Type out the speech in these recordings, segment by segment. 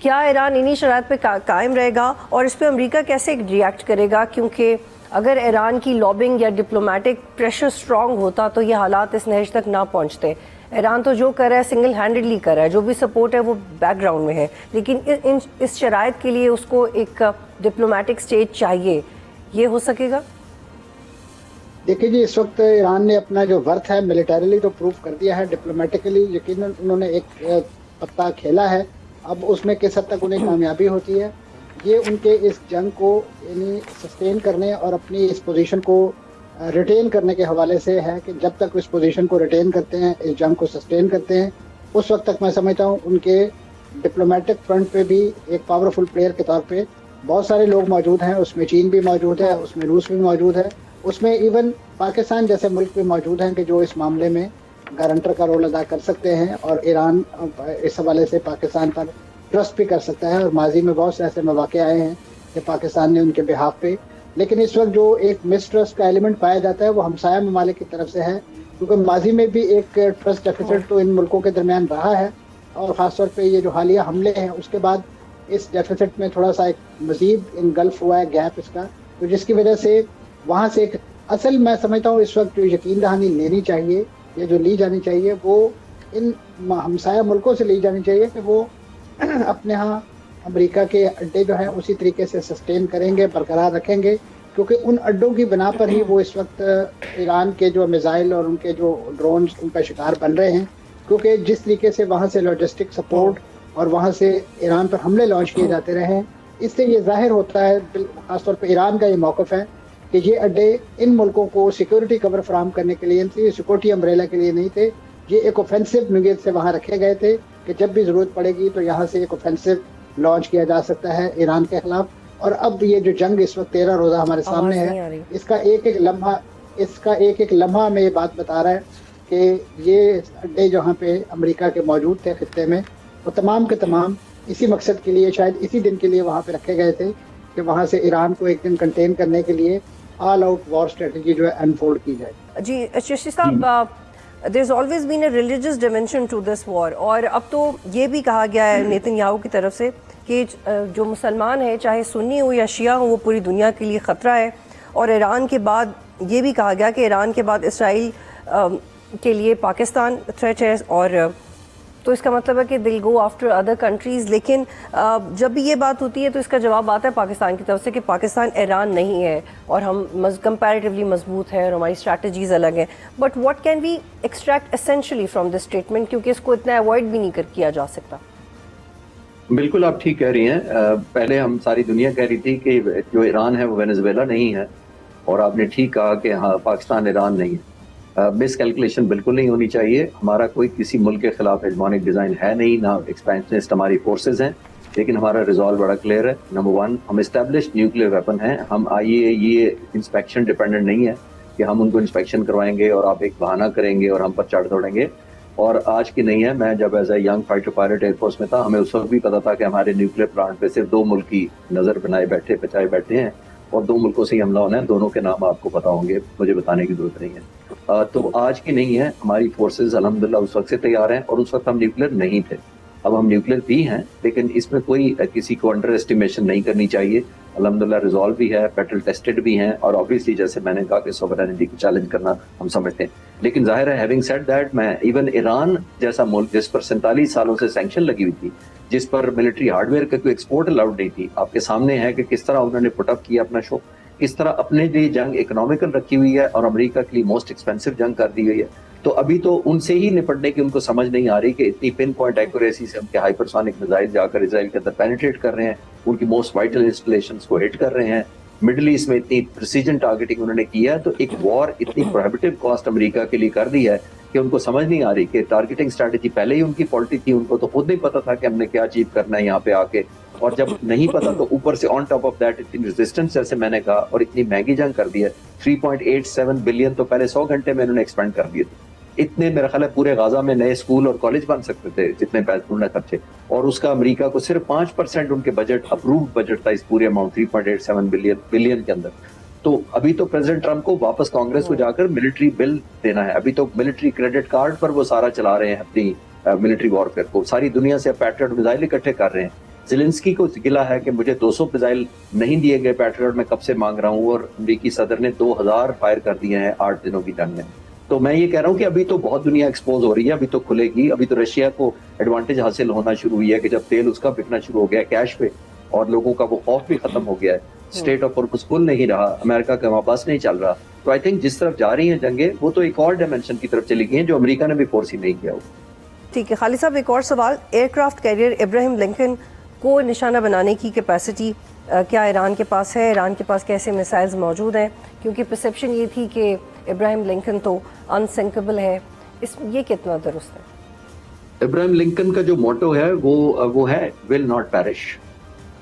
کیا ایران انہی شرائط پہ قائم رہے گا اور اس پہ امریکہ کیسے ریئیکٹ کرے گا؟ کیونکہ اگر ایران کی لابنگ یا ڈپلومیٹک پریشر اسٹرانگ ہوتا تو یہ حالات اس نہج تک نہ پہنچتے. ایران تو جو کر رہا ہے سنگل ہینڈڈلی کر رہا ہے, جو بھی سپورٹ ہے وہ بیک گراؤنڈ میں ہے, لیکن اس شرائط کے لیے اس کو ایک ڈپلومیٹک اسٹیج چاہیے. یہ ہو سکے گا؟ دیکھیے جی, اس وقت ایران نے اپنا جو ورتھ ہے ملیٹریلی تو پروف کر دیا ہے, ڈپلومیٹکلی یقیناً انہوں نے ایک پتا کھیلا ہے. اب اس میں کس حد تک انہیں کامیابی ہوتی ہے, یہ ان کے اس جنگ کو یعنی سسٹین کرنے اور اپنی اس پوزیشن کو ریٹین کرنے کے حوالے سے ہے کہ جب تک اس پوزیشن کو ریٹین کرتے ہیں, اس جنگ کو سسٹین کرتے ہیں, اس وقت تک میں سمجھتا ہوں ان کے ڈپلومیٹک فرنٹ پہ بھی ایک پاورفل پلیئر کے طور پہ بہت سارے لوگ موجود ہیں. اس میں چین بھی موجود ہے, اس میں روس بھی موجود ہے, اس میں ایون پاکستان جیسے ملک بھی موجود ہیں کہ جو اس معاملے میں گارنٹر کا رول ادا کر سکتے ہیں, اور ایران اس حوالے سے پاکستان پر ٹرسٹ بھی کر سکتا ہے. اور ماضی میں بہت سے ایسے مواقع آئے ہیں کہ پاکستان نے ان کے بہاف پہ, لیکن اس وقت جو ایک مس ٹرسٹ کا ایلیمنٹ پایا جاتا ہے وہ ہمسایہ ممالک کی طرف سے ہے, کیونکہ ماضی میں بھی ایک ٹرسٹ ڈیفیسٹ تو ان ملکوں کے درمیان رہا ہے, اور خاص طور پہ یہ جو حالیہ حملے ہیں اس کے بعد اس ڈیفیسٹ میں تھوڑا سا ایک مزید انگلف ہوا ہے گیپ اس کا, تو جس کی وجہ سے وہاں سے ایک اصل میں سمجھتا ہوں اس وقت جو یقین دہانی لینی چاہیے یا جو لی جانی چاہیے وہ ان ہمسایہ ملکوں سے لی جانی چاہیے کہ وہ اپنے ہاں امریکہ کے اڈے جو ہیں اسی طریقے سے سسٹین کریں گے, برقرار رکھیں گے, کیونکہ ان اڈوں کی بنا پر ہی وہ اس وقت ایران کے جو میزائل اور ان کے جو ڈرونز ان کا شکار بن رہے ہیں. کیونکہ جس طریقے سے وہاں سے لاجسٹک سپورٹ اور وہاں سے ایران پر حملے لانچ کیے جاتے رہے ہیں, اس سے یہ ظاہر ہوتا ہے, خاص طور پہ ایران کا یہ موقف ہے کہ یہ اڈے ان ملکوں کو سیکورٹی کور فراہم کرنے کے لیے, سیکورٹی امبریلا کے لیے نہیں تھے, یہ ایک اوفینسو نیت سے وہاں رکھے گئے تھے کہ جب بھی ضرورت پڑے گی تو یہاں سے ایک اوفینسو لانچ کیا جا سکتا ہے ایران کے خلاف. اور اب یہ جو جنگ اس وقت 13 روزہ ہمارے سامنے ہے, اس کا ایک ایک لمحہ میں یہ بات بتا رہا ہے کہ یہ اڈے جہاں پہ امریکہ کے موجود تھے خطے میں, وہ تمام کے تمام اسی مقصد کے لیے, شاید اسی دن کے لیے وہاں پہ رکھے گئے تھے کہ وہاں سے ایران کو ایک دن کنٹین کرنے کے لیے آل آؤٹ وار اسٹریٹجی جو ہے انفولڈ کی جائے. جی ششی صاحب, there's always been a religious dimension to this war, اور اب تو یہ بھی کہا گیا ہے نیتن یاہو کی طرف سے کہ جو مسلمان ہیں چاہے سنی ہو یا شیعہ ہو وہ پوری دنیا کے لیے خطرہ ہے, اور ایران کے بعد یہ بھی کہا گیا کہ ایران کے بعد اسرائیل کے لیے پاکستان تھریٹ ہے, اور تو اس کا مطلب ہے کہ دل گو آفٹر ادر کنٹریز. لیکن جب بھی یہ بات ہوتی ہے تو اس کا جواب آتا ہے پاکستان کی طرف سے کہ پاکستان ایران نہیں ہے اور ہم کمپیریٹیولی مضبوط ہیں اور ہماری اسٹریٹجیز الگ ہیں. But what can we extract essentially from this statement, کیونکہ اس کو اتنا اوائڈ بھی نہیں کیا جا سکتا. بالکل آپ ٹھیک کہہ رہی ہیں. پہلے ہم ساری دنیا کہہ رہی تھی کہ جو ایران ہے وہ وینزویلا نہیں ہے, اور آپ نے ٹھیک کہا کہ ہاں پاکستان ایران نہیں ہے. مس کیلکولیشن بالکل نہیں ہونی چاہیے. ہمارا کوئی کسی ملک کے خلاف ہیجمونک ڈیزائن ہے نہیں, نہ ایکسپینشنسٹ ہماری فورسز ہیں, لیکن ہمارا ریزالو بڑا کلیئر ہے. نمبر 1, ہم اسٹیبلشڈ نیوکلیئر ویپن ہیں. ہم یہ انسپیکشن ڈیپینڈنٹ نہیں ہے کہ ہم ان کو انسپیکشن کروائیں گے اور آپ ایک بہانہ کریں گے اور ہم پر چڑھ دوڑیں گے. اور آج کی نہیں ہے, میں جب as a young fighter pilot air force میں تھا, ہمیں اس وقت بھی پتا تھا کہ ہمارے نیوکلیئر پلانٹ پہ صرف 2 ملک کی نظر بچائے بیٹھے ہیں, اور 2 ملکوں سے ہی حملہ ہونا ہے. دونوں کے نام آپ کو پتا ہوں گے, مجھے بتانے کی ضرورت نہیں ہے. تو آج کی نہیں ہے, ہماری فورسز الحمدللہ اس وقت سے تیار ہیں, اور اس وقت ہم نیوکلیئر نہیں تھے. اب ہم نیوکلیئر بھی ہیں, لیکن اس میں کوئی کسی کو انڈر اسٹیمیشن نہیں کرنی چاہیے. الحمدللہ ریزالو بھی ہے, پیٹرل ٹیسٹڈ بھی ہیں, اور آبویسلی جیسے میں نے کہا کہ سوورینٹی کو چیلنج کرنا ہم سمجھتے ہیں. لیکن ظاہر ہے ہیونگ سیڈ دیٹ, میں ایون ایران جیسا ملک جس پر 47 سالوں سے سینکشن لگی ہوئی تھی, جس پر ملٹری ہارڈ ویئر کا کوئی ایکسپورٹ الاؤڈ نہیں تھی, آپ کے سامنے ہے کہ کس طرح انہوں نے پٹ اپ کیا اپنا شو, کس طرح اپنے لیے جنگ اکنامیکل رکھی ہوئی ہے اور امریکہ کے لیے موسٹ ایکسپینسو جنگ کر دی ہوئی ہے. تو ابھی تو ان سے ہی نپٹنے کی ان کو سمجھ نہیں آ رہی کہ اتنی پن پوائنٹ ایکوریسی سے ان کے ہائپرسونک میزائل جا کر اسرائیل کے اندر پینیٹریٹ کر رہے ہیں, ان کی موسٹ وائٹل انسٹالیشنز کو ہٹ کر رہے ہیں. مڈل ایسٹ میں اتنی پریسیجن ٹارگیٹنگ انہوں نے کیا ہے, تو ایک وار اتنی پروہیبٹیو کاسٹ امریکہ کے لیے کر دی ہے کہ ان کو سمجھ نہیں آ رہی کہ ٹارگیٹنگ اسٹریٹجی پہلے ہی ان کی فالٹی تھی. ان کو تو خود نہیں پتا تھا کہ ہم نے کیا اچیو کرنا ہے یہاں پہ آ کے, اور جب نہیں پتا تو اوپر سے آن ٹاپ آف دیٹ اتنی ریزسٹنس, جیسے میں نے کہا, اور اتنی مہنگی جنگ کر دی ہے. 3.87 بلین تو پہلے 100 گھنٹے میں انہوں نے ایکسپینڈ کر دیے تھے. اتنے میرا خیال ہے پورے غازہ میں نئے اسکول اور کالج بن سکتے تھے جتنے پیسے انہوں نے خرچے, اور اس کا امریکہ کو صرف 5% ان کے بجٹ, اپرووڈ بجٹ تھا اس پورے اماؤنٹ 3.87 بلین کے اندر. تو ابھی تو پریزیڈنٹ ٹرمپ کو واپس کانگریس کو جا کر ملٹری بل دینا ہے. ابھی تو ملٹری کریڈٹ کارڈ پر وہ سارا چلا رہے ہیں اپنی ملٹری وارفیئر کو. ساری دنیا سے پیٹریٹ میزائل اکٹھے کر رہے ہیں. زیلنسکی کو گلا ہے کہ مجھے 200 میزائل نہیں دیے گئے پیٹریوٹ، میں کب سے مانگ رہا ہوں، اور امریکی صدر نے 2000 فائر کر دیے ہیں 8 دنوں کی جنگ میں. تو میں یہ کہہ رہا ہوں کہ ابھی تو بہت دنیا ایکسپوز ہو رہی ہے، ابھی تو کھلے گی. ابھی تو رشیا کو ایڈوانٹیج حاصل ہونا شروع ہوئی ہے کہ جب تیل اس کا بکنا شروع ہو گیا کیش پہ، اور لوگوں کا وہ خوف بھی ختم ہو گیا ہے. اسٹیٹ آف پرپس کھل نہیں رہا، امریکہ کا وہاں بس نہیں چل رہا. تو آئی تھنک جس طرف جا رہی ہیں جنگیں، وہ تو ایک اور ڈائمینشن کی طرف چلی گئی ہیں جو امریکہ نے بھی فورسی نہیں کیا ہو. ٹھیک ہے خالد صاحب، ایک اور سوال. ایئر کرافٹ کیریئر ابراہیم لنکن کو نشانہ بنانے کی کیپیسٹی کیا ایران کے پاس ہے؟ ایران کے پاس کیسے میسائلز موجود ہیں؟ کیونکہ پرسیپشن یہ تھی کہ ابراہیم لنکن تو انسنکبل ہے، یہ کتنا درست ہے؟ ابراہیم لنکن کا جو موٹو ہے وہ ہے ول ناٹ پیرش.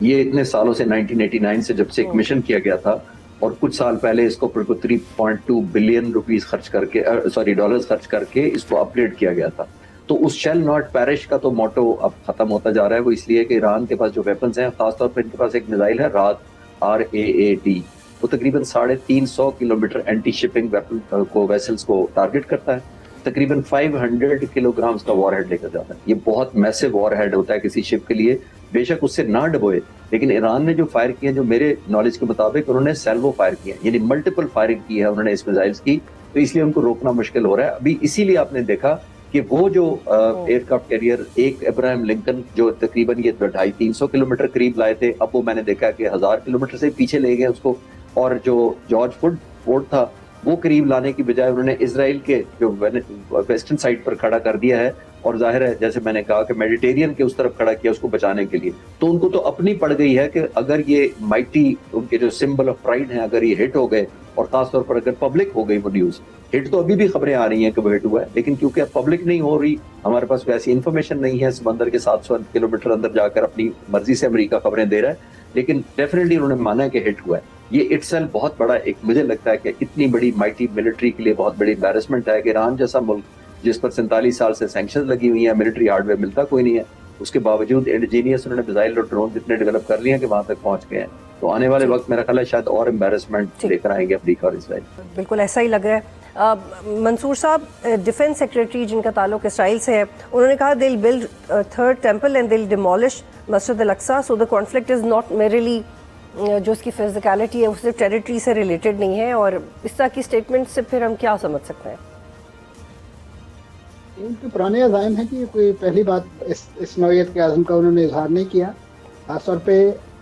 یہ اتنے سالوں سے 1989 سے جب سے ایک مشن کیا گیا تھا، اور کچھ سال پہلے اس کو 3.2 بلین روپیز خرچ کر کے ڈالرز خرچ کر کے اس کو اپ گریڈ کیا گیا تھا. تو اس شیل ناٹ پیرش کا تو موٹو اب ختم ہوتا جا رہا ہے. وہ اس لیے کہ ایران کے پاس جو ویپنز ہیں، خاص طور پر ان کے پاس ایک میزائل ہے RAAD، وہ تقریباً 350 کلومیٹر اینٹی شپنگ ویپن کو ویسلز کو ٹارگٹ کرتا ہے. تقریباً 500 کلو گرامز کا وار ہیڈ لے کر جاتا ہے. یہ بہت میسو وار ہیڈ ہوتا ہے کسی شپ کے لیے. بے شک اس سے نہ ڈبوئے، لیکن ایران نے جو فائر کیے ہیں، جو میرے نالج کے مطابق انہوں نے سیلوو فائر کیا ہے، یعنی ملٹیپل فائرنگ کی ہے انہوں نے اس میزائلز کی. تو اس لیے ان کو روکنا مشکل ہو رہا ہے ابھی. اسی لیے آپ نے دیکھا کہ وہ جو ایئر کرافٹ کیریئر ایک ابراہیم لنکن جو تقریباً یہ 250-300 کلومیٹر قریب لائے تھے، اب وہ میں نے دیکھا کہ 1000 کلومیٹر سے پیچھے لے گئے اس کو. اور جو جارج فورڈ تھا وہ قریب لانے کی بجائے انہوں نے اسرائیل کے جو ویسٹرن سائڈ پر کھڑا کر دیا ہے. اور ظاہر ہے جیسے میں نے کہا کہ میڈیٹیرین کے اس طرف کھڑا کیا اس کو بچانے کے لیے. تو ان کو تو اپنی پڑ گئی ہے کہ اگر یہ مائٹی ان کے جو سمبل آف پرائڈ ہیں اگر یہ ہٹ ہو گئے، اور خاص طور پر اگر پبلک ہو گئی وہ نیوز ہٹ، تو ابھی بھی خبریں آ رہی ہیں کہ وہ ہٹ ہوا ہے، لیکن کیونکہ اب پبلک نہیں ہو رہی، ہمارے پاس ویسی انفارمیشن نہیں ہے. سمندر کے 700 کلومیٹر اندر جا کر اپنی مرضی سے امریکہ خبریں دے رہا ہے، لیکن ڈیفینیٹلی انہوں نے مانا ہے کہ ہٹ ہوا ہے. یہ اٹ سیلف بہت بڑا ایک مجھے لگتا ہے کہ اتنی بڑی مائٹی ملٹری کے لیے بہت بڑی امبیرسمنٹ ہے کہ ایران جیسا ملک جس پر 47 سال سے سینکشنز لگی ہوئی ہیں، ملٹری ہارڈ ویئر ملتا کوئی نہیں ہے، اس کے باوجود انڈیجینئس انہوں نے میزائل اور ڈرون جتنے ڈیولپ کر لیے ہیں کہ وہاں تک پہنچ گئے ہیں. تو آنے والے وقت میرا خیال ہے شاید اور امبیرسمنٹ لے کر آئیں گے امریکہ اور اسرائیل. بالکل ایسا ہی لگ رہا ہے. منصور صاحب، ڈیفنس سیکرٹری جن کا تعلق اسرائیل سے ہے، انہوں نے کہا they'll build a third temple and they'll demolish Masjid Al-Aqsa. so the conflict is not merely جو اس کی فزیکلٹی ہے، اس سے ٹیریٹری سے ریلیٹڈ نہیں ہے. اور اس طرح کی اسٹیٹمنٹ سے پھر ہم کیا سمجھ سکتے ہیں؟ ان کے پرانے عزائم ہیں کہ کوئی پہلی بات اس نوعیت کے عزم کا انہوں نے اظہار نہیں کیا. خاص طور پہ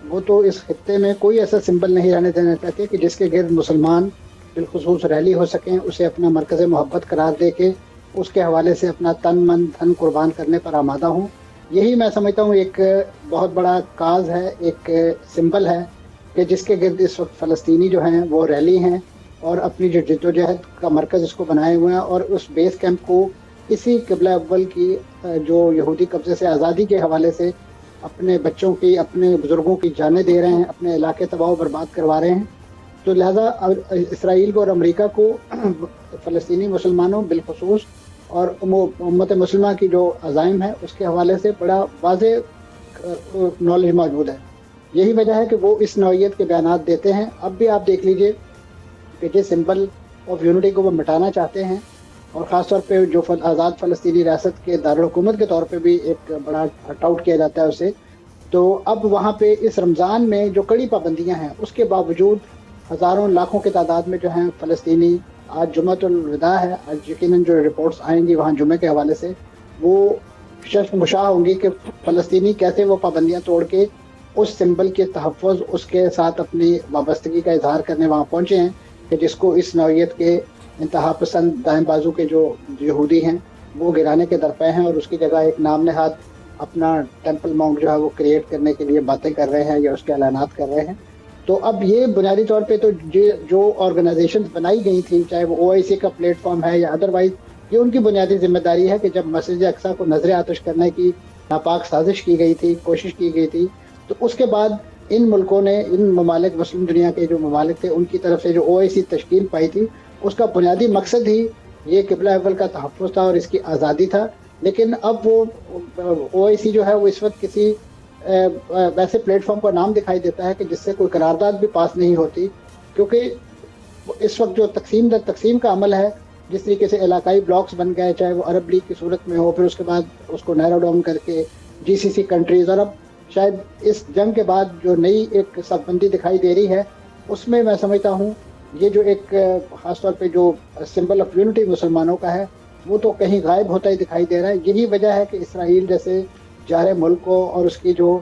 وہ تو اس خطے میں کوئی ایسا سمبل نہیں رہنے دینا چاہتے کہ جس کے گرد مسلمان بالخصوص ریلی ہو سکیں، اسے اپنا مرکز محبت قرار دے کے اس کے حوالے سے اپنا تن من دھن قربان کرنے پر آمادہ ہوں. یہی میں سمجھتا ہوں ایک بہت بڑا کاز ہے، ایک سمبل ہے کہ جس کے گرد اس وقت فلسطینی جو ہیں وہ ریلی ہیں اور اپنی جو جدوجہد کا مرکز اس کو بنائے ہوئے ہیں، اور اس بیس کیمپ کو اسی قبلہ اول کی جو یہودی قبضے سے آزادی کے حوالے سے اپنے بچوں کی، اپنے بزرگوں کی جانیں دے رہے ہیں، اپنے علاقے تباہ و برباد کروا رہے ہیں. تو لہذا اسرائیل کو اور امریکہ کو فلسطینی مسلمانوں بالخصوص اور امت مسلمہ کی جو عزائم ہے اس کے حوالے سے بڑا واضح نالج موجود ہے. یہی وجہ ہے کہ وہ اس نوعیت کے بیانات دیتے ہیں. اب بھی آپ دیکھ لیجئے کہ جس سمبل آف یونٹی کو وہ مٹانا چاہتے ہیں، اور خاص طور پہ جو آزاد فلسطینی ریاست کے دارالحکومت کے طور پہ بھی ایک بڑا ہٹ آؤٹ کیا جاتا ہے اسے، تو اب وہاں پہ اس رمضان میں جو کڑی پابندیاں ہیں اس کے باوجود ہزاروں لاکھوں کی تعداد میں جو ہیں فلسطینی، آج جمعۃ الوداع ہے، آج یقیناً جو رپورٹس آئیں گی وہاں جمعے کے حوالے سے وہ شرف مشاع ہوں گی کہ فلسطینی کیسے وہ پابندیاں توڑ کے اس سمبل کے تحفظ، اس کے ساتھ اپنی وابستگی کا اظہار کرنے وہاں پہنچے ہیں کہ جس کو اس نوعیت کے انتہا پسند دائیں بازو کے جو یہودی ہیں وہ گرانے کے درپے ہیں، اور اس کی جگہ ایک نام نہاد اپنا ٹیمپل ماؤنٹ جو ہے وہ کریٹ کرنے کے لیے باتیں کر رہے ہیں یا اس کے اعلانات کر رہے ہیں. تو اب یہ بنیادی طور پہ تو جو آرگنائزیشنز بنائی گئی تھیں، چاہے وہ OIC کا پلیٹ فارم ہے یا ادروائز، یہ ان کی بنیادی ذمہ داری ہے کہ جب مسجد اقصیٰ کو نظر آتش کرنے کی ناپاک سازش کی گئی تھی، کوشش کی گئی تھی، تو اس کے بعد ان ملکوں نے، ان ممالک، مسلم دنیا کے جو ممالک تھے، ان کی طرف سے جو OIC تشکیل پائی تھی، اس کا بنیادی مقصد ہی یہ قبلہ اول کا تحفظ تھا اور اس کی آزادی تھا. لیکن اب وہ OIC جو ہے وہ اس وقت کسی ویسے پلیٹ فارم کا نام دکھائی دیتا ہے کہ جس سے کوئی قرارداد بھی پاس نہیں ہوتی، کیونکہ اس وقت جو تقسیم در تقسیم کا عمل ہے، جس طریقے سے علاقائی بلاکس بن گئے، چاہے وہ عرب لیگ کی صورت میں ہو، پھر اس کے بعد اس کو نیرو ڈاؤن کر کے GCC کنٹریز، اور اب شاید اس جنگ کے بعد جو نئی ایک صف بندی دکھائی دے رہی ہے اس میں میں سمجھتا ہوں یہ جو ایک خاص طور پہ جو سمبل آف یونٹی مسلمانوں کا ہے وہ تو کہیں غائب ہوتا ہی دکھائی دے رہا ہے. یہی وجہ ہے کہ اسرائیل جیسے جار ملک کو اور اس کی جو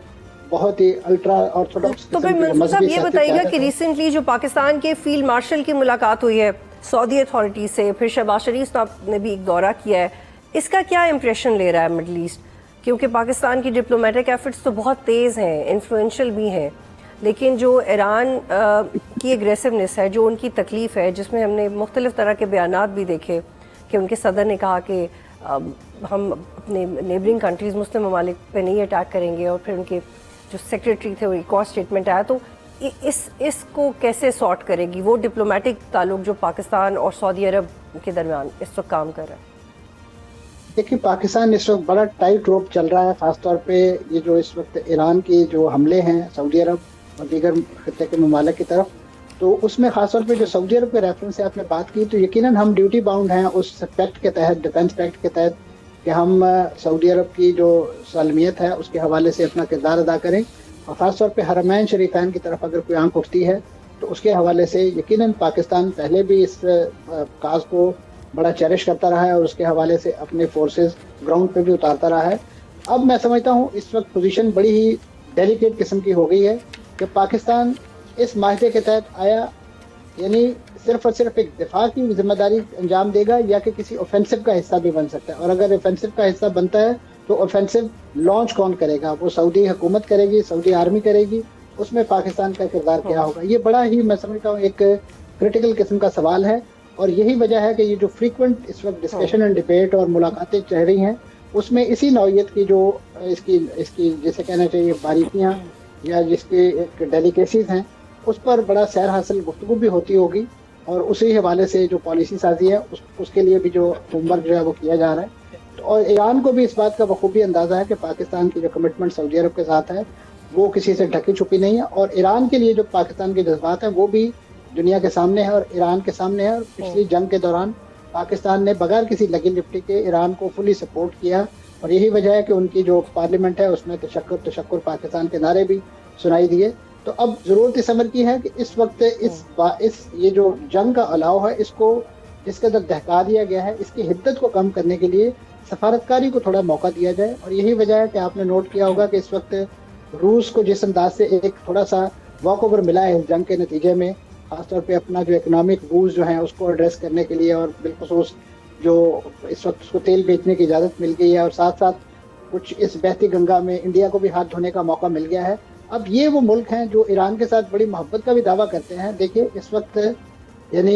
بہت ہی الٹرا آرتھوڈاکس. تو پھر منصور صاحب یہ بتائیے گا کہ ریسنٹلی جو پاکستان کے فیلڈ مارشل کی ملاقات ہوئی ہے سعودی اتھارٹی سے, پھر شہباز شریف صاحب نے بھی ایک دورہ کیا ہے, اس کا کیا امپریشن لے رہا ہے مڈل ایسٹ؟ کیونکہ پاکستان کی ڈپلومیٹک ایفرٹس تو بہت تیز ہیں, انفلوئنشل بھی ہیں, لیکن جو ایران کی اگریسونیس ہے, جو ان کی تکلیف ہے, جس میں ہم نے مختلف طرح کے بیانات بھی دیکھے کہ ان کے صدر نے کہا کہ ہم اپنے نیبرنگ کنٹریز مسلم ممالک پہ نہیں اٹیک کریں گے, اور پھر ان کے جو سیکریٹری تھے وہ ایک اور اسٹیٹمنٹ آیا. تو اس کو کیسے سارٹ کرے گی وہ ڈپلومیٹک تعلق جو پاکستان اور سعودی عرب کے درمیان اس وقت کام کر رہا ہے؟ دیکھیے پاکستان اس وقت بڑا ٹائٹ روپ چل رہا ہے, خاص طور پہ یہ جو اس وقت ایران کے جو حملے ہیں سعودی عرب اور دیگر خطے کے ممالک کی طرف, تو اس میں خاص طور پہ جو سعودی عرب کے ریفرنس سے آپ نے بات کی, تو یقیناً ہم ڈیوٹی باؤنڈ ہیں اس پیکٹ کے تحت, ڈیفینس پیکٹ کے تحت, کہ ہم سعودی عرب کی جو سالمیت ہے اس کے حوالے سے اپنا کردار ادا کریں, اور خاص طور پہ حرمین شریفین کی طرف اگر کوئی آنکھ اٹھتی ہے تو اس کے حوالے سے یقیناً پاکستان پہلے بھی اس کاز کو بڑا چیریش کرتا رہا ہے اور اس کے حوالے سے اپنے فورسز گراؤنڈ پہ بھی اتارتا رہا ہے. اب میں سمجھتا ہوں اس وقت پوزیشن بڑی ہی ڈیلیکیٹ قسم کی ہو گئی ہے کہ پاکستان اس معاہدے کے تحت آیا یعنی صرف اور صرف ایک دفاع کی ذمہ داری انجام دے گا یا کہ کسی اوفینسو کا حصہ بھی بن سکتا ہے, اور اگر اوفینسو کا حصہ بنتا ہے تو اوفینسو لانچ کون کرے گا؟ وہ سعودی حکومت کرے گی, سعودی آرمی کرے گی, اس میں پاکستان کا کردار کیا ہوگا؟ یہ بڑا ہی میں سمجھتا ہوں ایک کریٹیکل قسم کا سوال ہے, اور یہی وجہ ہے کہ یہ جو فریکوینٹ اس وقت ڈسکشن اینڈ ڈبیٹ اور ملاقاتیں چل رہی ہیں اس میں اسی نوعیت کی جو اس کی جیسے کہنا چاہیے باریکیاں یا جس کی ایک ڈیلیکیسیز ہیں اس پر بڑا سیر حاصل گفتگو بھی ہوتی ہوگی, اور اسی حوالے سے جو پالیسی سازی ہے اس کے لیے بھی جو ہوم ورک جو ہے وہ کیا جا رہا ہے. اور ایران کو بھی اس بات کا بخوبی اندازہ ہے کہ پاکستان کی جو کمٹمنٹ سعودی عرب کے ساتھ ہے وہ کسی سے ڈھکی چھپی نہیں ہے, اور ایران کے لیے جو پاکستان کے جذبات ہیں وہ بھی دنیا کے سامنے ہے اور ایران کے سامنے ہے. اور پچھلی جنگ کے دوران پاکستان نے بغیر کسی لگی لپٹی کے ایران کو فلی سپورٹ کیا, اور یہی وجہ ہے کہ ان کی جو پارلیمنٹ ہے اس میں تشکر پاکستان کے نعرے بھی سنائی دیے. تو اب ضرورت اس امر کی ہے کہ اس وقت یہ جو جنگ کا الاؤ ہے اس کو جس قدر دہکا دیا گیا ہے, اس کی حدت کو کم کرنے کے لیے سفارتکاری کو تھوڑا موقع دیا جائے. اور یہی وجہ ہے کہ آپ نے نوٹ کیا ہوگا کہ اس وقت روس کو جس انداز سے ایک تھوڑا سا واک اوور ملا ہے اس جنگ کے نتیجے میں, خاص طور پہ اپنا جو اکنامک بوز جو ہیں اس کو ایڈریس کرنے کے لیے, اور بالخصوص جو اس وقت اس کو تیل بیچنے کی اجازت مل گئی ہے, اور ساتھ ساتھ کچھ اس بہتی گنگا میں انڈیا کو بھی ہاتھ دھونے کا موقع مل گیا ہے. اب یہ وہ ملک ہیں جو ایران کے ساتھ بڑی محبت کا بھی دعویٰ کرتے ہیں. دیکھیے اس وقت یعنی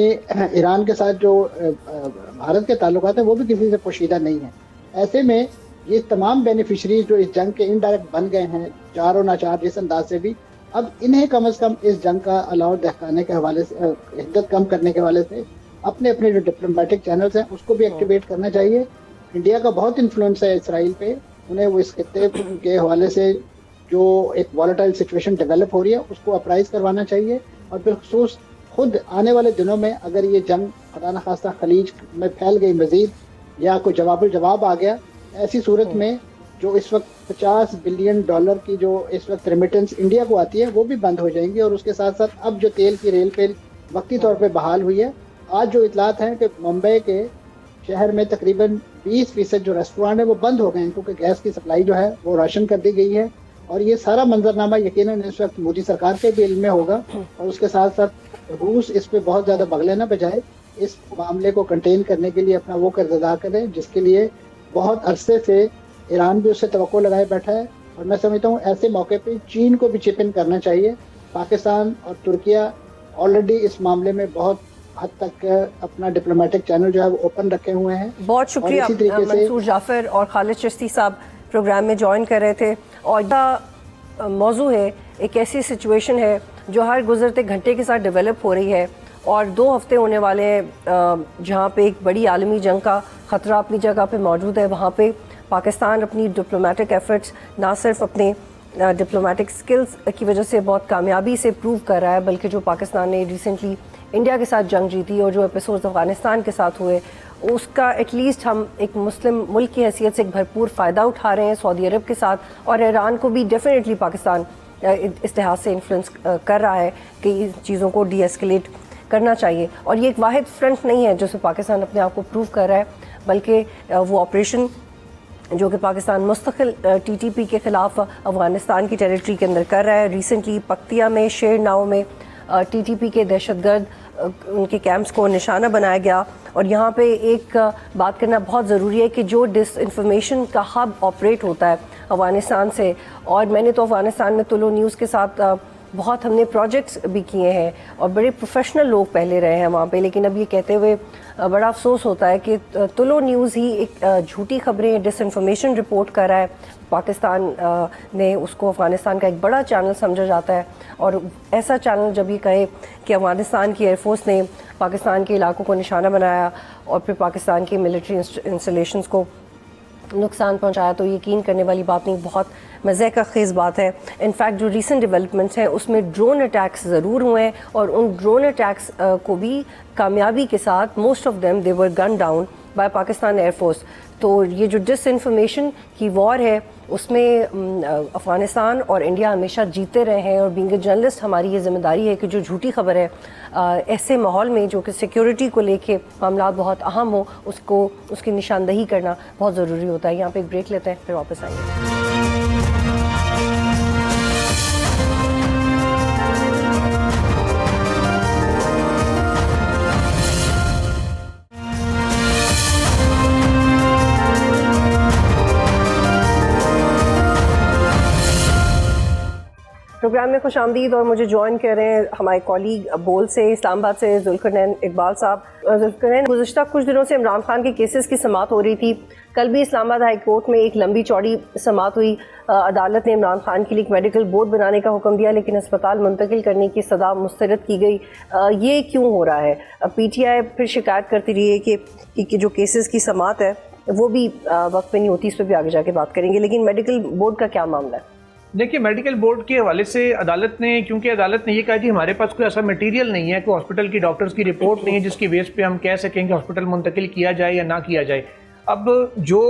ایران کے ساتھ جو بھارت کے تعلقات ہیں وہ بھی کسی سے پوشیدہ نہیں ہیں. ایسے میں یہ تمام بینیفیشریز جو اس جنگ کے انڈائریکٹ بن گئے ہیں چار و ناچار جس انداز سے بھی, اب انہیں کم از کم اس جنگ کا الاؤ دہکانے کے حوالے سے, حدت کم کرنے کے حوالے سے اپنے جو ڈپلومیٹک چینلز ہیں اس کو بھی ایکٹیویٹ کرنا چاہیے. انڈیا کا بہت انفلوئنس ہے اسرائیل پہ, انہیں وہ اس خطے کے حوالے سے جو ایک والیٹائل سچویشن ڈیولپ ہو رہی ہے اس کو اپرائز کروانا چاہیے, اور بالخصوص خود آنے والے دنوں میں اگر یہ جنگ خدا نخواستہ خلیج میں پھیل گئی مزید یا کوئی جواب آ گیا, ایسی صورت میں جو اس وقت $50 بلین کی جو اس وقت ریمیٹنس انڈیا کو آتی ہے وہ بھی بند ہو جائیں گی. اور اس کے ساتھ ساتھ اب جو تیل کی ریل پہ وقتی طور پہ بحال ہوئی ہے, آج جو اطلاعات ہیں کہ ممبئی کے شہر میں تقریباً 20% جو ریسٹورانٹ ہیں وہ بند ہو گئے ہیں کیونکہ گیس کی سپلائی جو ہے وہ راشن کر دی گئی ہے. اور یہ سارا منظرنامہ یقیناً اس وقت مودی سرکار کے بھی علم میں ہوگا, اور اس کے ساتھ ساتھ روس اس پہ بہت زیادہ بغلے نہ بجائے, اس معاملے کو کنٹین کرنے کے لیے اپنا وہ کردار ادا کرے جس کے لیے بہت عرصے سے ایران بھی اس سے توقع لگائے بیٹھا ہے. اور میں سمجھتا ہوں ایسے موقع پہ چین کو بھی چپ ان کرنا چاہیے. پاکستان اور ترکیہ آلریڈی اس معاملے میں بہت حد تک اپنا ڈپلومیٹک چینل جو ہے وہ اوپن رکھے ہوئے ہیں. بہت شکریہ منصور جعفر اور خالد چشتی صاحب پروگرام میں جوائن کر رہے تھے. اور موضوع ہے ایک ایسی سچویشن ہے جو ہر گزرتے گھنٹے کے ساتھ ڈیولپ ہو رہی ہے, اور 2 ہفتے ہونے والے ہیں جہاں پہ ایک بڑی عالمی جنگ کا خطرہ اپنی جگہ پہ موجود ہے. وہاں پہ پاکستان اپنی ڈپلومیٹک ایفرٹس نہ صرف اپنے ڈپلومیٹک سکلز کی وجہ سے بہت کامیابی سے پروو کر رہا ہے, بلکہ جو پاکستان نے ریسنٹلی انڈیا کے ساتھ جنگ جیتی اور جو ایپیسوڈز افغانستان کے ساتھ ہوئے اس کا ایٹ لیسٹ ہم ایک مسلم ملک کی حیثیت سے ایک بھرپور فائدہ اٹھا رہے ہیں سعودی عرب کے ساتھ, اور ایران کو بھی ڈیفینیٹلی پاکستان اس لحاظ سے انفلوئنس کر رہا ہے کہ ان چیزوں کو ڈی ایسکیلیٹ کرنا چاہیے. اور یہ ایک واحد فرنٹ نہیں ہے جو سے پاکستان اپنے آپ کو پروو کر رہا ہے, بلکہ وہ آپریشن جو کہ پاکستان مستقل ٹی ٹی پی کے خلاف افغانستان کی ٹیریٹری کے اندر کر رہا ہے. ریسنٹلی پکتیا میں شیر ناؤ میں ٹی ٹی پی کے دہشت گرد ان کے کیمپس کو نشانہ بنایا گیا. اور یہاں پہ ایک بات کرنا بہت ضروری ہے کہ جو ڈس انفارمیشن کا ہب آپریٹ ہوتا ہے افغانستان سے, اور میں نے تو افغانستان میں طلوع نیوز کے ساتھ بہت ہم نے پروجیکٹس بھی کیے ہیں اور بڑے پروفیشنل لوگ پہلے رہے ہیں وہاں پہ, لیکن اب یہ کہتے ہوئے بڑا افسوس ہوتا ہے کہ طلوع نیوز ہی ایک جھوٹی خبریں ڈس انفارمیشن رپورٹ کر رہا ہے. پاکستان نے اس کو افغانستان کا ایک بڑا چینل سمجھا جاتا ہے, اور ایسا چینل جب یہ کہے کہ افغانستان کی ایئر فورس نے پاکستان کے علاقوں کو نشانہ بنایا اور پھر پاکستان کی ملٹری انسٹالیشنز کو نقصان پہنچایا, تو یقین کرنے والی بات نہیں, بہت مزے کا خیز بات ہے. انفیکٹ جو ریسنٹ ڈیولپمنٹس ہیں اس میں ڈرون اٹیکس ضرور ہوئے ہیں, اور ان ڈرون اٹیکس کو بھی کامیابی کے ساتھ most of them they were gun down by Pakistan air force. تو یہ جو ڈس انفارمیشن کی وار ہے اس میں افغانستان اور انڈیا ہمیشہ جیتے رہے ہیں, اور بینگ اے جرنلسٹ ہماری یہ ذمہ داری ہے کہ جو جھوٹی خبر ہے ایسے ماحول میں جو کہ سیکیورٹی کو لے کے معاملات بہت اہم ہوں اس کی نشاندہی کرنا بہت ضروری ہوتا ہے. یہاں پہ ایک بریک لیتے ہیں, پھر واپس آئیں گے. پروگرام میں خوش آمدید, اور مجھے جوائن کر رہے ہیں ہمارے کولیگ بول سے اسلام آباد سے ذوالقرنین اقبال صاحب. ذوالقرنین, گزشتہ کچھ دنوں سے عمران خان کے کیسز کی سماعت ہو رہی تھی. کل بھی اسلام آباد ہائی کورٹ میں ایک لمبی چوڑی سماعت ہوئی. عدالت نے عمران خان کے لیے ایک میڈیکل بورڈ بنانے کا حکم دیا, لیکن اسپتال منتقل کرنے کی صدا مسترد کی گئی. یہ کیوں ہو رہا ہے؟ پی ٹی آئی پھر شکایت کرتی رہی ہے کہ جو کیسز کی سماعت ہے وہ بھی وقت پہ نہیں ہوتی, اس پہ بھی آگے جا کے بات کریں گے. لیکن میڈیکل بورڈ کا کیا معاملہ ہے؟ دیکھیے, میڈیکل بورڈ کے حوالے سے عدالت نے, کیونکہ عدالت نے یہ کہا کہ ہمارے پاس کوئی ایسا مٹیریل نہیں ہے, کوئی ہاسپٹل کی ڈاکٹرز کی رپورٹ نہیں ہے جس کی بیس پہ ہم کہہ سکیں کہ ہاسپٹل منتقل کیا جائے یا نہ کیا جائے. اب جو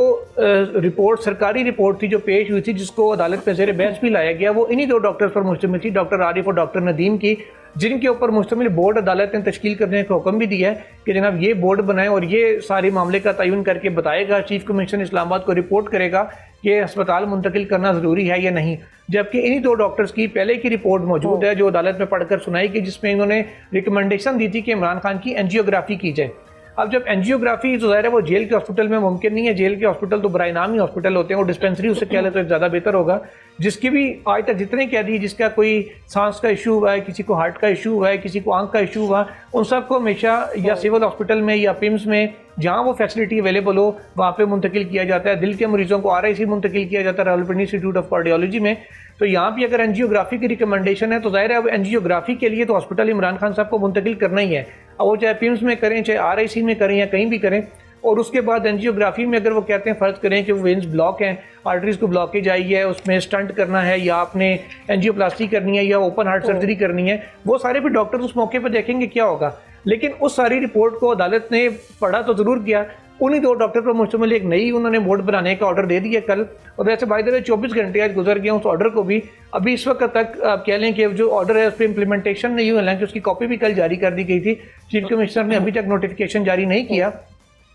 رپورٹ, سرکاری رپورٹ تھی جو پیش ہوئی تھی, جس کو عدالت میں زیر بحث بھی لایا گیا, وہ انہی دو ڈاکٹرز پر مشتمل تھی, ڈاکٹر عارف اور ڈاکٹر ندیم کی, جن کے اوپر مشتمل بورڈ عدالت نے تشکیل کرنے کا حکم بھی دیا ہے کہ جناب یہ بورڈ بنائیں اور یہ سارے معاملے کا تعین کر کے بتائے گا, چیف کمشنر اسلام آباد کو رپورٹ کرے گا کہ اسپتال منتقل کرنا ضروری ہے یا نہیں. جبکہ انہی دو ڈاکٹرز کی پہلے کی رپورٹ موجود ہے جو عدالت میں پڑھ کر سنائی گئی, جس میں انہوں نے ریکمنڈیشن دی تھی کہ عمران خان کی اینجیوگرافی کی جائے. اب جب اینجیوگرافی تو ظاہر ہے وہ جیل کے ہاسپٹل میں ممکن نہیں ہے, جیل کے ہاسپٹل تو برائے نام ہی ہاسپٹل ہوتے ہیں, وہ ڈسپینسری اس سے کہہ لے تو زیادہ بہتر ہوگا. جس کی بھی آج تک جتنے قیدی جس کا کوئی سانس کا ایشو ہوا ہے, کسی کو ہارٹ کا ایشو ہوا ہے, کسی کو آنکھ کا ایشو ہوا, ان سب کو ہمیشہ یا سول ہاسپٹل میں یا پیمز میں جہاں وہ فیسلٹی اویلیبل ہو وہاں پہ منتقل کیا جاتا ہے. دل کے مریضوں کو RIC منتقل کیا جاتا ہے راولپنڈی انسٹیٹیوٹ آف کارڈیالوجی میں. تو یہاں بھی اگر اینجیوگرافی کی ریکمنڈیشن ہے تو ظاہر ہے اب اینجیوگرافی کے لیے تو ہاسپٹل عمران خان صاحب کو منتقل کرنا ہی ہے, اب وہ چاہے پیمز میں کریں, چاہے RIC میں کریں یا کہیں بھی کریں. اور اس کے بعد اینجیوگرافی میں اگر وہ کہتے ہیں, فرض کریں کہ وہ وینز بلاک ہیں, آرٹریز کو بلاکیج آئی ہے, اس میں سٹنٹ کرنا ہے یا آپ نے اینجیوپلاسٹی کرنی ہے یا اوپن ہارٹ سرجری کرنی ہے, وہ سارے بھی ڈاکٹر اس موقع پہ دیکھیں گے کیا ہوگا. لیکن اس ساری رپورٹ کو عدالت نے پڑھا تو ضرور کیا, انہی دو ڈاکٹر پر مشتمل ایک نئی انہوں نے بورڈ بنانے کا آرڈر دے دیا کل. اور ویسے بائی دا وے 24 گھنٹے آج گزر گئے اس آرڈر کو بھی, ابھی اس وقت تک آپ کہہ لیں کہ جو آرڈر ہے اس پہ امپلیمنٹیشن نہیں ہوئی, حالانکہ اس کی کاپی بھی کل جاری کر دی گئی تھی. چیف کمشنر نے ابھی تک نوٹیفیکیشن جاری نہیں کیا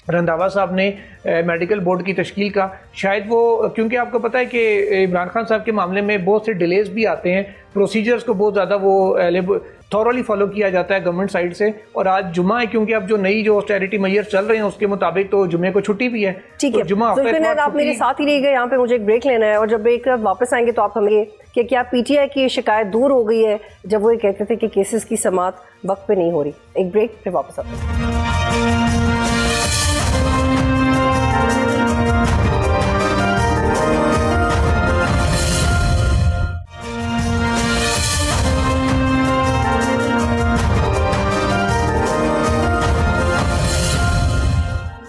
رنداوا صاحب نے میڈیکل بورڈ کی تشکیل کا. شاید وہ, کیونکہ آپ کو پتہ ہے کہ عمران خان صاحب کے معاملے میں بہت سے ڈیلیز بھی آتے ہیں, پروسیجرز کو بہت زیادہ وہ تھورولی فالو کیا جاتا ہے گورنمنٹ سائڈ سے. اور آج جمعہ ہے, کیونکہ اب جو نئی جو آسٹیرٹی میئرز چل رہے ہیں اس کے مطابق تو جمعے کو چھٹی بھی ہے. ٹھیک ہے, ذوالقرنین آپ میرے ساتھ ہی رہیے گا, یہاں پہ مجھے ایک بریک لینا ہے, اور جب بریک واپس آئیں گے تو آپ ہمیں کہ کیا پی ٹی آئی کی شکایت دور ہو گئی ہے جب وہ یہ کہتے تھے کہ کیسز کی سماعت وقت پہ نہیں ہو رہی. ایک بریک پھر واپس آتے ہیں.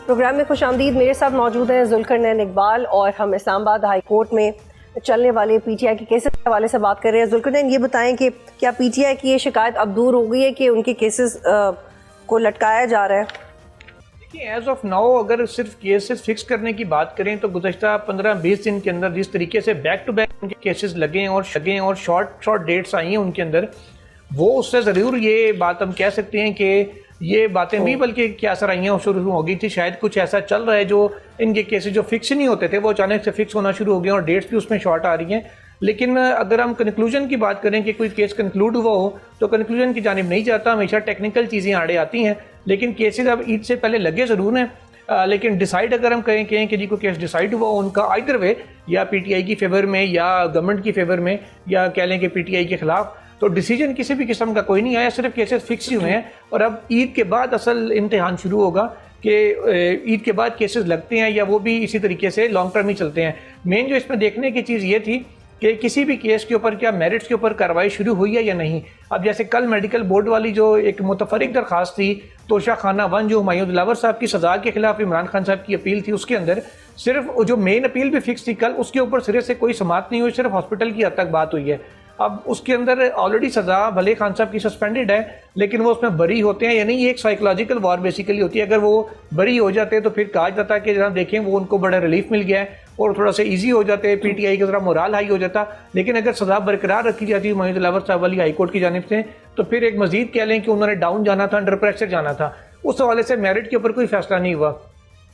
پروگرام میں خوش آمدید. میرے ساتھ موجود ہیں ذوالقرنین اقبال, اور ہم اسلام آباد ہائی کورٹ میں چلنے والے پی ٹی آئی کے کیسز کے حوالے سے بات کر رہے ہیں. ذوالقرنین, یہ بتائیں کہ کیا پی ٹی آئی کی یہ شکایت اب دور ہو گئی ہے کہ ان کے کیسز کو لٹکایا جا رہا ہے؟ ایز آف ناؤ اگر صرف کیسز فکس کرنے کی بات کریں تو گزشتہ 15-20 دن کے اندر جس طریقے سے بیک ٹو بیک ان کے کیسز لگے اور شارٹ ڈیٹس آئی ہیں ان کے اندر، وہ اس سے ضرور یہ بات ہم کہہ سکتے ہیں کہ یہ باتیں نہیں بلکہ کیا سرائیاں شروع ہو گئی تھی، شاید کچھ ایسا چل رہا ہے جو ان کے کیسز جو فکس نہیں ہوتے تھے وہ اچانک سے فکس ہونا شروع ہو گئے اور ڈیٹس بھی اس میں شارٹ آ رہی ہیں. لیکن اگر ہم کنکلوژن کی بات کریں کہ کوئی کیس کنکلوڈ ہوا ہو تو کنکلوژن کی جانب نہیں جاتا، ہمیشہ ٹیکنیکل چیزیں آڑے آتی ہیں. لیکن کیسز اب عید سے پہلے لگے ضرور ہیں، لیکن ڈیسائیڈ اگر ہم کہیں کہ جی کو کیس ڈیسائیڈ ہوا ان کا آئدر وے، یا پی ٹی آئی کی فیور میں یا گورنمنٹ کی فیور میں یا کہہ لیں کہ پی ٹی آئی کے خلاف، تو ڈیسیجن کسی بھی قسم کا کوئی نہیں آیا، صرف کیسز فکس ہی ہوئے ہیں. اور اب عید کے بعد اصل امتحان شروع ہوگا کہ عید کے بعد کیسز لگتے ہیں یا وہ بھی اسی طریقے سے لانگ ٹرم ہی چلتے ہیں. مین جو اس میں دیکھنے کی چیز یہ تھی کہ کسی بھی کیس کے اوپر کیا میرٹس کے اوپر کارروائی شروع ہوئی ہے یا نہیں. اب جیسے کل میڈیکل بورڈ والی جو ایک متفرق درخواست تھی توشہ خانہ 1 جو ہمایوں دلاور صاحب کی سزا کے خلاف عمران خان صاحب کی اپیل تھی، اس کے اندر صرف جو مین اپیل بھی فکس تھی کل، اس کے اوپر سرے سے کوئی سماعت نہیں ہوئی، صرف ہاسپٹل کی حد تک بات ہوئی ہے. اب اس کے اندر آلریڈی سزا بھلے خان صاحب کی سسپینڈڈ ہے لیکن وہ اس میں بری ہوتے ہیں، یعنی یہ ایک سائیکولوجیکل وار بیسیکلی ہوتی ہے. اگر وہ بری ہو جاتے تو پھر کہا جاتا کہ جناب دیکھیں وہ ان کو بڑا ریلیف مل گیا ہے اور تھوڑا سا ایزی ہو جاتے، پی ٹی آئی کا ذرا مورال ہائی ہو جاتا. لیکن اگر سزا برقرار رکھی جاتی ہمایوں دلاور صاحب والی ہائی کورٹ کی جانب سے تو پھر ایک مزید کہہ لیں کہ انہوں نے ڈاؤن جانا تھا، انڈر پریشر جانا تھا. اس حوالے سے میرٹ کے اوپر کوئی فیصلہ نہیں ہوا.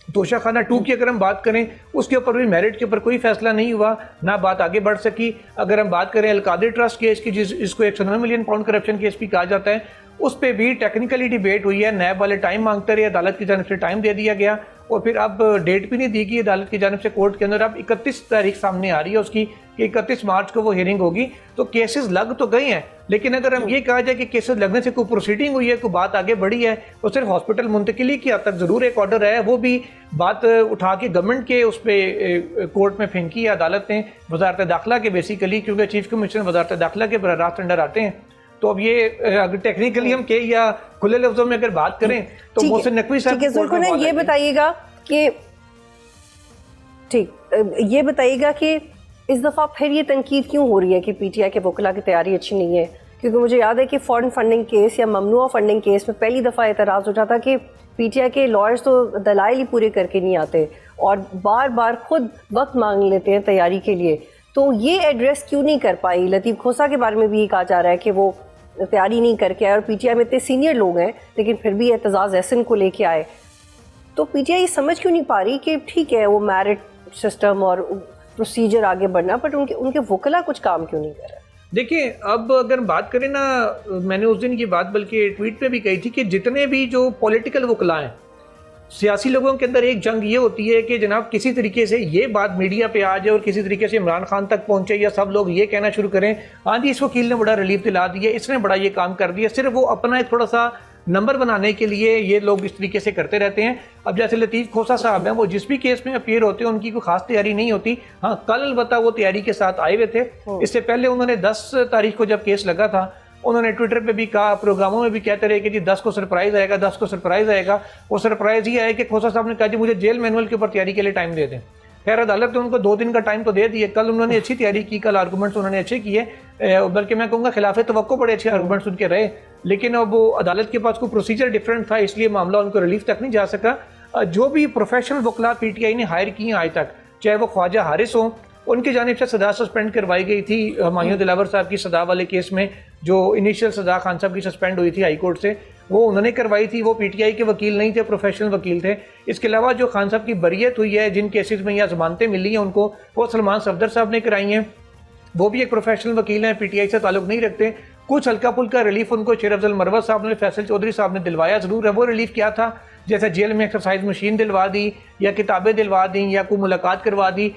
توشہ خانہ 2 کی اگر ہم بات کریں اس کے اوپر بھی میرٹ کے اوپر کوئی فیصلہ نہیں ہوا، نہ بات آگے بڑھ سکی. اگر ہم بات کریں القادری ٹرسٹ کیس کی جس کو 109 ملین پاؤنڈ کرپشن کیس بھی کہا جاتا ہے، اس پہ بھی ٹیکنیکلی ڈیبیٹ ہوئی ہے. نیب والے ٹائم مانگتے رہے، عدالت کی جانب سے ٹائم دے دیا گیا اور پھر اب ڈیٹ بھی نہیں دی گئی عدالت کی جانب سے کورٹ کے اندر. اب 31 تاریخ سامنے آ رہی ہے اس کی کہ 31 مارچ کو وہ ہیئرنگ ہوگی. تو کیسز لگ تو گئے ہیں لیکن اگر ہم یہ کہا جائے کہ کیسز لگنے سے کوئی پروسیڈنگ ہوئی ہے، کوئی بات آگے بڑھی ہے، تو صرف ہاسپٹل منتقلی کی حد تک ضرور ایک آرڈر ہے، وہ بھی بات اٹھا کے گورنمنٹ کے اس پہ کورٹ میں پھینکی ہے عدالت نے وزارت داخلہ کے بیسیکلی، کیونکہ چیف کمشنر وزارت داخلہ کے براہ راست انڈر آتے ہیں. تو اب یہ اگر ٹیکنیکلی ہم کہیں یا کھلے لفظوں میں اگر بات کریں تو محسن نقوی صاحب یہ بتائیے گا کہ ٹھیک یہ بتائیے گا کہ اس دفعہ پھر یہ تنقید کیوں ہو رہی ہے کہ پی ٹی آئی کے وکلا کی تیاری اچھی نہیں ہے؟ کیونکہ مجھے یاد ہے کہ فارن فنڈنگ کیس یا ممنوع فنڈنگ کیس میں پہلی دفعہ اعتراض اٹھا تھا کہ پی ٹی آئی کے لائرز تو دلائل ہی پورے کر کے نہیں آتے اور بار بار خود وقت مانگ لیتے ہیں تیاری کے لیے. تو یہ ایڈریس کیوں نہیں کر پائی؟ لطیف کھوسا کے بارے میں بھی یہ کہا جا رہا ہے کہ وہ تیاری نہیں کر کے آئے اور پی ٹی آئی میں اتنے سینئر لوگ ہیں لیکن پھر بھی اعتزاز احسن کو لے کے آئے. تو پی ٹی آئی سمجھ کیوں نہیں پا رہی کہ ٹھیک ہے وہ میرٹ سسٹم اور پروسیجر آگے بڑھنا، بٹ ان کے وکلا کچھ کام کیوں نہیں کر رہے؟ دیکھیں اب اگر بات کریں نا، میں نے اس دن کی بات بلکہ ٹویٹ پہ بھی کہی تھی کہ جتنے بھی جو پولیٹیکل وکلا ہیں، سیاسی لوگوں کے اندر ایک جنگ یہ ہوتی ہے کہ جناب کسی طریقے سے یہ بات میڈیا پہ آ جائے اور کسی طریقے سے عمران خان تک پہنچے یا سب لوگ یہ کہنا شروع کریں ہاں جی اس وکیل نے بڑا ریلیف دلا دیا، اس نے بڑا یہ کام کر دیا، صرف وہ اپنا ایک تھوڑا سا نمبر بنانے کے لیے یہ لوگ اس طریقے سے کرتے رہتے ہیں. اب جیسے لطیف کھوسا صاحب ہیں، وہ جس بھی کیس میں اپیئر ہوتے ہیں ان کی کوئی خاص تیاری نہیں ہوتی. ہاں کل البتہ وہ تیاری کے ساتھ آئے ہوئے تھے. اس سے پہلے انہوں نے 10 تاریخ کو جب کیس لگا تھا انہوں نے ٹویٹر پہ بھی کہا، پروگراموں میں بھی کہتے رہے کہ جی 10 کو سرپرائز آئے گا، 10 کو سرپرائز آئے گا. وہ سرپرائز یہ آئے کہ کھوسا صاحب نے کہا جی مجھے جیل مینول کے اوپر تیاری کے لیے ٹائم دے دیں. خیر عدالت نے ان کو 2 دن کا ٹائم تو دے دیے. کل انہوں نے اچھی تیاری کی، کل آرگومنٹس انہوں نے اچھے کیے، بلکہ میں کہوں گا خلاف توقع بڑے اچھے آرگومنٹس ان کے رہے. لیکن اب وہ عدالت کے پاس کوئی پروسیجر ڈفرینٹ تھا، اس لیے معاملہ ان کو ریلیف تک نہیں جا سکا. جو بھی پروفیشنل وکلا پی ٹی آئی نے ہائر کی ہیں آج تک، چاہے وہ خواجہ حارث ہوں، ان کی جانب سے سزا سسپینڈ کروائی گئی تھی ہمایوں دلاور صاحب کی سزا والے کیس میں، جو انیشیل سزا خان صاحب کی سسپینڈ ہوئی تھی ہائی کورٹ سے، وہ انہوں نے کروائی تھی. وہ پی ٹی آئی کے وکیل نہیں تھے، پروفیشنل وکیل تھے. اس کے علاوہ جو خان صاحب کی بریت ہوئی ہے، جن کیسز میں یا ضمانتیں ملی ہیں ان کو، وہ سلمان صفدر صاحب نے کرائی ہیں. وہ بھی ایک پروفیشنل وکیل ہیں، پی ٹی آئی سے تعلق نہیں رکھتے. کچھ ہلکا پھلکا ریلیف ان کو شیر افضل مروت صاحب نے، فیصل چودھری صاحب نے دلوایا ضرور ہے. وہ ریلیف کیا تھا؟ جیسے جیل میں ایکسرسائز مشین دلوا دی یا کتابیں دلوا دیں یا کوئی ملاقات کروا دی.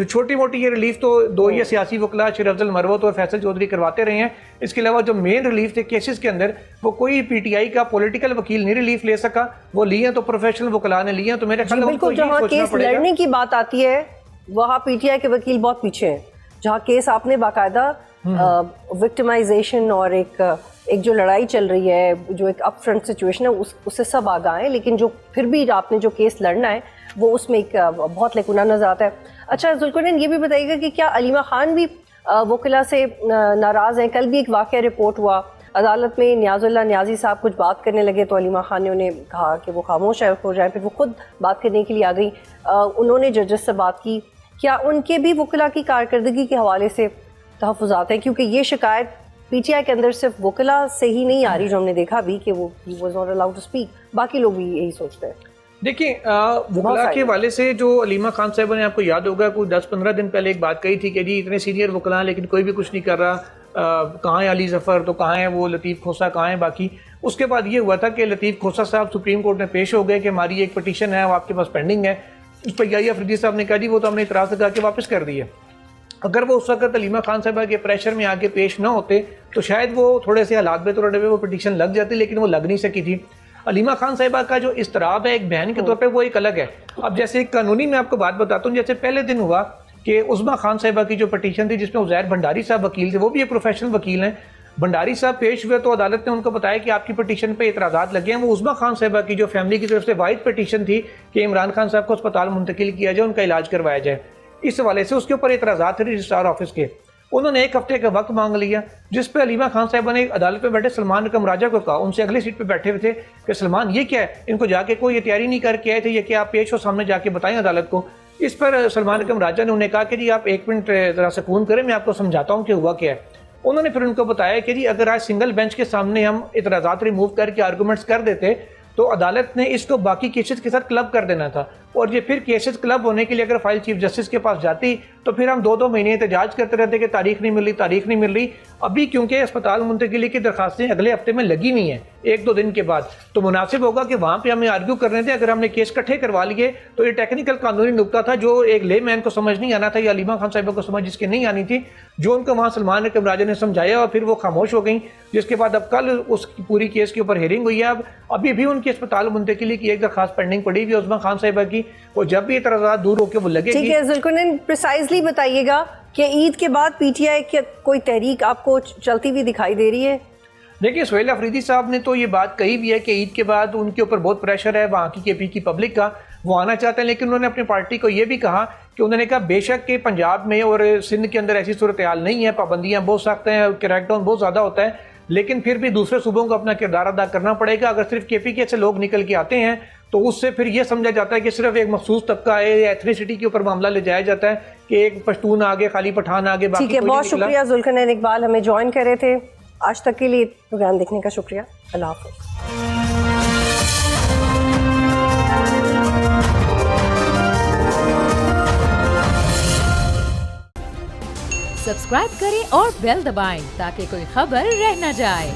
چھوٹی موٹی یہ ریلیف تو 2 یا سیاسی وکلا شیر افضل مروت اور فیصل چودھری کرواتے رہے ہیں. اس کے علاوہ جو مین ریلیف تھے کیسز کے اندر، وہ کوئی پی ٹی آئی کا پولیٹیکل وکیل نہیں ریلیف لے سکا. وہ لیے تو پروفیشنل وکلا نے لیے. تو میرے خیال میں بالکل جہاں کیس لڑنے کی بات آتی ہے وہاں پی ٹی آئی کے وکیل بہت پیچھے ہیں. جہاں کیس آپ نے باقاعدہ وکٹمائزیشن اور ایک جو لڑائی چل رہی ہے، جو ایک اپ فرنٹ سچویشن ہے، اس سے سب آگاہ ہیں. لیکن جو پھر بھی آپ نے جو کیس لڑنا ہے وہ اس میں ایک بہت لیکونہ نظر آتا ہے. اچھا ذوالقرنین، یہ بھی بتائیے گا کہ کیا علیمہ خان بھی وکلا سے ناراض ہیں؟ کل بھی ایک واقعہ رپورٹ ہوا، عدالت میں نیازاللہ نیازی صاحب کچھ بات کرنے لگے تو علیمہ خان نے انہیں کہا کہ وہ خاموش ہو جائیں، پھر وہ خود بات کرنے کے لیے آ گئی. انہوں نے ججز سے بات کی. کیا ان کے بھی وکلاء کی کارکردگی کے حوالے سے تحفظات ہیں؟ کیونکہ یہ شکایت پی ٹی آئی کے اندر صرف وکلاء سے ہی نہیں آ رہی، جو ہم نے دیکھا بھی کہ وہ was not allowed to speak, باقی لوگ بھی یہی سوچتے ہیں. دیکھیں وکلاء کے حوالے سے جو علیمہ خان صاحبہ نے آپ کو یاد ہوگا کوئی 10-15 دن پہلے ایک بات کہی تھی کہ جی اتنے سینئر وکلاء لیکن کوئی بھی کچھ نہیں کر رہا، کہاں ہے علی ظفر، تو کہاں ہے وہ لطیف کھوسہ، کہاں ہے باقی. اس کے بعد یہ ہوا تھا کہ لطیف کھوسہ صاحب سپریم کورٹ میں پیش ہو گئے کہ ہماری ایک پٹیشن ہے وہ آپ کے پاس پینڈنگ ہے. اس پر یحییٰ افریدی صاحب نے کہا جی وہ تو ہم نے اعتراض لگا کے واپس کر دی ہے. اگر وہ اس وقت علیمہ خان صاحبہ کے پریشر میں آگے پیش نہ ہوتے تو شاید وہ تھوڑے سے حالات بہتر ہونے میں وہ پٹیشن لگ جاتی، لیکن وہ لگ نہیں سکی تھی. علیمہ خان صاحبہ کا جو اضطراب ہے ایک بہن کے طور پہ وہ ایک الگ ہے. اب جیسے قانونی میں آپ کو بات بتاتا ہوں، جیسے پہلے دن ہوا کہ عظمیٰ خان صاحبہ کی جو پٹیشن تھی جس میں عزیر بھنڈاری صاحب وکیل تھے، وہ بھی ایک پروفیشنل وکیل ہیں. بھنڈاری صاحب پیش ہوئے تو عدالت نے ان کو بتایا کہ آپ کی پٹیشن پہ اعتراضات لگے ہیں. وہ عظمیٰ خان صاحبہ کی جو فیملی کی طرف سے واحد پٹیشن تھی کہ عمران خان صاحب کو اسپتال منتقل کیا جائے، ان کا علاج کروایا جائے، اس حوالے سے اس کے اوپر اعتراضات تھے رجسٹرار آفس کے. انہوں نے ایک ہفتے کا وقت مانگ لیا، جس پہ علیمہ خان صاحبہ نے عدالت پہ بیٹھے سلمان اکرم راجہ کو کہا، ان سے اگلی سیٹ پہ بیٹھے ہوئے تھے کہ سلمان یہ کیا ہے، ان کو جا کے کوئی تیاری نہیں کر کے آئے تھے، یہ کہ آپ پیش ہو سامنے جا کے بتائیں عدالت کو. اس پر سلمان اکرم راجہ نے انہیں کہا کہ جی آپ 1 منٹ ذرا سکون کریں، میں آپ کو سمجھاتا ہوں کہ ہوا کیا ہے. انہوں نے پھر ان کو بتایا کہ جی اگر آج سنگل بینچ کے سامنے ہم اعتراضات ریموو کر کے آرگومنٹس کر دیتے تو عدالت نے اس کو باقی کیسز کے ساتھ کلب کر دینا تھا، اور یہ پھر کیسز کلب ہونے کے لیے اگر فائل چیف جسٹس کے پاس جاتی تو پھر ہم 2 مہینے احتجاج کرتے رہتے کہ تاریخ نہیں مل رہی. ابھی کیونکہ اسپتال منتقلی کی درخواستیں اگلے ہفتے میں لگی نہیں ہیں 1-2 دن کے بعد، تو مناسب ہوگا کہ وہاں پہ ہمیں آرگیو کرنے تھے. اگر ہم نے کیس کٹھے کروا لیے تو یہ ٹیکنیکل قانونی نکتہ تھا جو ایک لے مین کو سمجھ نہیں آنا تھا، یا علیمہ خان صاحبہ کو سمجھ جس کے نہیں آنی تھی، جو ان کو وہاں سلمان اکرم راجہ نے سمجھایا اور پھر وہ خاموش ہو گئیں. جس کے بعد اب کل اس پوری کیس کے اوپر ہیئرنگ ہوئی ہے. ابھی بھی ان کی اسپتال منتقلی کی ایک درخواست پینڈنگ پڑی ہوئی ہے عظمیٰ خان صاحبہ کی، اور جب بھی اعتراضات دور ہو کے وہ لگے گی. ٹھیک ہے ذوالقرنین، پریسائزلی بتائیے گا کہ عید کے بعد پی ٹی آئی کی کوئی تحریک آپ کو چلتی ہوئی دکھائی دے رہی ہے؟ دیکھیے سہیل افریدی صاحب نے تو یہ بات کہی بھی ہے کہ عید کے بعد ان کے اوپر بہت پریشر ہے وہاں کی کے پی کی پبلک کا، وہ آنا چاہتے ہیں. لیکن انہوں نے اپنی پارٹی کو یہ بھی کہا کہ انہوں نے کہا بے شک کہ پنجاب میں اور سندھ کے اندر ایسی صورتحال نہیں ہے، پابندیاں بہت سخت ہیں، کریک ڈاؤن بہت زیادہ ہوتا ہے، لیکن پھر بھی دوسرے صوبوں کو اپنا کردار ادا کرنا پڑے گا. اگر صرف کے پی کے سے لوگ نکل کے آتے ہیں تو اس سے پھر یہ سمجھا جاتا ہے کہ صرف ایک مخصوص طبقہ ہے یا ایتھنیسٹی کے اوپر معاملہ لے جایا جاتا ہے کہ ایک پشتون آگے، خالی پٹھان آگے، باقی ٹھیک ہے. بہت شکریہ ذوالقرنین اقبال، ہمیں جوائن کر رہے تھے. آج تک کے لیے پروگرام دیکھنے کا شکریہ. اللہ حافظ. سبسکرائب کریں اور بیل دبائیں تاکہ کوئی خبر رہ نہ جائے.